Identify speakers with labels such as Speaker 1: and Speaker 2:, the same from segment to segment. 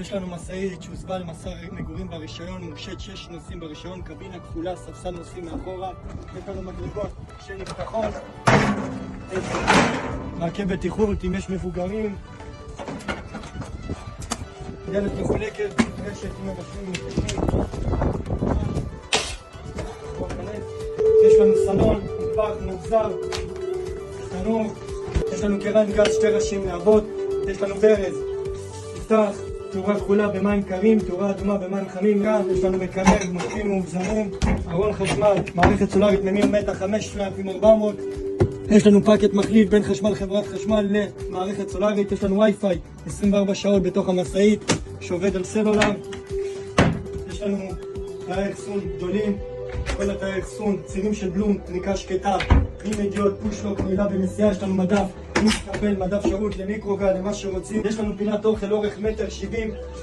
Speaker 1: יש לנו משאית שהוסבה למסע מגורים ברישיון, מורשת 6 נוסעים ברישיון, קבינה כפולה, ספסל נוסעים מאחורה, יש לנו מדרגות שנפתחות, מעקה בטיחות אם יש מבוגרים, דלת מחולקת, רשת עם מבשלים מותקים, יש לנו סלון, מטבח, מוחזר, תנור, יש לנו קרן גז 2 ראשים להבות, יש לנו ברז, נפתח, תאורה כחולה במים קרים, תאורה אדומה במים חמים, יש לנו מקרר, מותקים מאובזרים, ארון חשמל, מערכת סולארית ממיר מתח 5400, יש לנו פאקט מחליף בין חשמל חברת חשמל למערכת סולארית, יש לנו וי-פיי 24 שעות בתוך המשאית שעובד על סלולר, יש לנו תאי אחסון גדולים, כל התאי אחסון, צירים של בלום, פריקה שקטה, עם ידיעות, פושלוק, נעילה בנסיעה, יש לנו מדף, מתקבל מדף שירות למיקרוגל, למה שרוצים. יש לנו פינת אוכל אורך 1.70 מטר,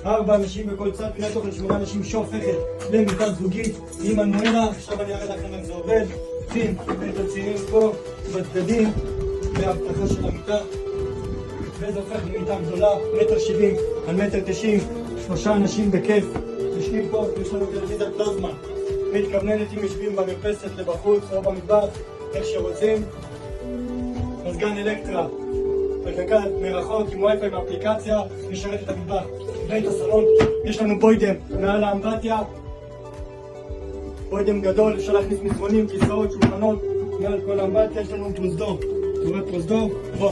Speaker 1: 4 אנשים בכל צד, פינת אוכל 8 אנשים שופכת למיטה זוגית עם מנואלה. עכשיו אני אראה לכם איך זה עובד. פותחים את הצירים פה בצדדים והבטחה של המיטה, וזה הופך למיטה גדולה, 1.70 על 1.90 מטר, 3 אנשים בכיף יושבים פה. יש לנו טלוויזיית פלזמה מתכווננת אם יושבים במרפסת לבחוץ או במטבח, איך שרוצים. מזגן אלקטרה, וגגל מרחוק עם וי-פיי באפליקציה, משרת את המטבח. בית הסלון, יש לנו בוידם מעל האמבטיה, בוידם גדול, אפשר להכניס מזרונים, כיסאות, שולחנות, מעל כל האמבטיה. יש לנו פרוזדור, תאורת פרוזדור, בוא.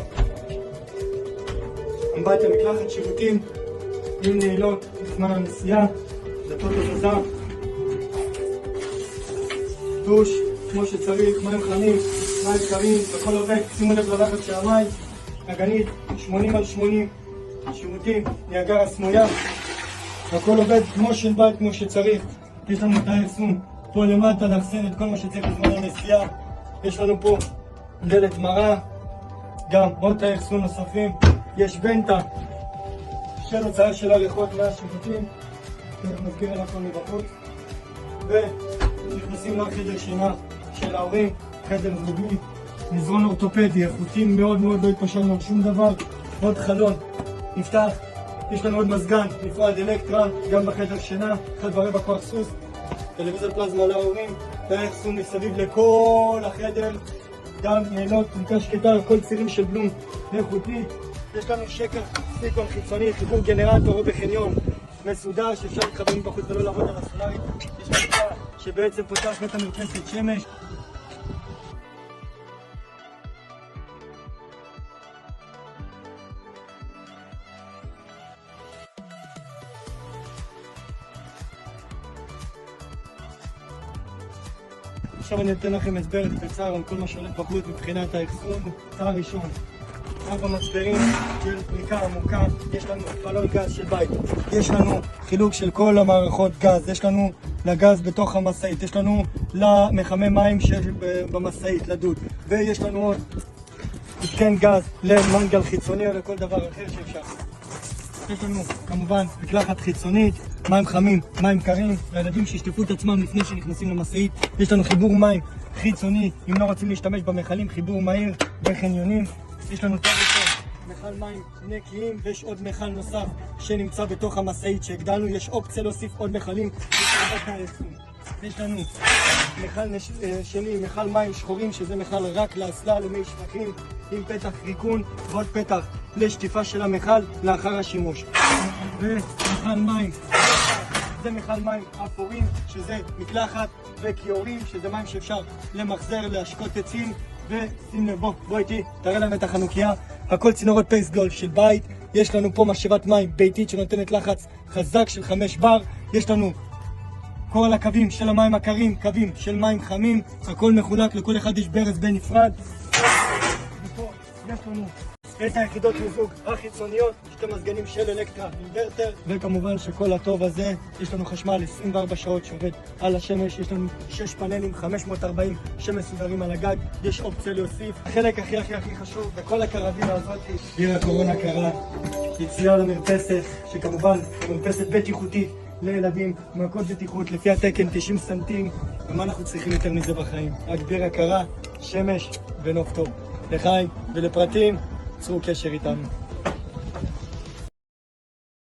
Speaker 1: אמבטיה, מקלחת, שירותים, עם נעילות, זמן הנסיעה, דלתות הזזה, דוש, כמו שצריך, מים חמים, מים קרים, הכל עובד, שימו לב ללחץ של המים, נגנית, 80/80, שירותים, ניאגרה סמויה, הכל עובד כמו של בית, כמו שצריך. יש לנו תאי אחסון פה למטה לאחסן את כל מה שצריך בזמן הנסיעה. יש לנו פה דלת מרה, גם עוד תאי אחסון נוספים. יש ונטה של הוצאה של הריחות מהשירותים, נזכיר על הכל מבחוץ, ונכנסים לחדר שינה של ההורים, חדר זוגי, מזרון אורתופדי, איכותים מאוד מאוד, לא התפשרנו על שום דבר. עוד חלון נפתח, יש לנו עוד מזגן נפרד אלקטרה, גם בחדר שינה, 1.25 כוח סוס, טלוויזיה פלזמה להורים, תאי אחסון מסביב לכל החדר, גם נעילות, פריקה שקטה, כל צירים של בלום איכותי. יש לנו שקר סיליקון חיצוני, חיבור גנרטור או בחניון מסודר שאפשר להתחבר מבחוץ ולא לעבוד על הסולארית. יש מפתח שבעצם פותח את המרפסת שמש. עכשיו אני אתן לכם הסבר קצר על כל מה שהולך בחוץ מבחינת האחסון. צער ראשון, 4 מצברים של פריקה עמוקה, יש לנו בלון גז של בית, יש לנו חילוק של כל המערכות גז, יש לנו לגז בתוך המשאית, יש לנו למחמם מים במשאית, לדוד, ויש לנו עוד התקן גז למנגל חיצוני או לכל דבר אחר שאפשר. יש לנו כמובן מקלחת חיצונית, מים חמים, מים קרים, לילדים שישטפו את עצמם לפני שנכנסים למשאית. יש לנו חיבור מים חיצוני, אם לא רוצים להשתמש במכלים, חיבור מהיר בחניונים. יש לנו מכל מים נקיים, ויש עוד מכל נוסף שנמצא בתוך המשאית שהגדלנו, יש אופציה להוסיף עוד מכלים. יש לנו מכל שני, מכל מים שחורים, שזה מכל רק לאסלה, למי שפכים, עם פתח ריקון ועוד פתח לשטיפה של המכל לאחר השימוש. ומכל מים, זה מכל מים אפורים, שזה מקלחת וכיורים, שזה מים שאפשר למחזר, להשקות עצים. ושים לב, בוא איתי, תראה להם את החנוכיה, הכל צינורות פייס גולד של בית. יש לנו פה משאבת מים ביתית שנותנת לחץ חזק של 5 בר. יש לנו כל הקווים של המים הקרים, קווים של מים חמים, הכל מחולק, לכל אחד יש ברז בנפרד. ופה יש לנו את היחידות מיזוג החיצוניות, 2 מזגנים של אלקטרה אינברטר, וכמובן שכל הטוב הזה, יש לנו חשמל 24 שעות שעובד על השמש, יש לנו 6 פאנלים 540 שמסודרים על הגג, יש אופציה להוסיף. החלק הכי חשוב בכל הקרבינה הזאת, עיר הקורונה קרה, יציאה למרפסת, שכמובן מרפסת בטיחותית לילדים, מעקות בטיחות לפי התקן 90 סנטים, ומה אנחנו צריכים יותר מזה בחיים? רק ביר הקרה, שמש ונוף טוב. לחיים ולפרטים, צרו קשר איתנו.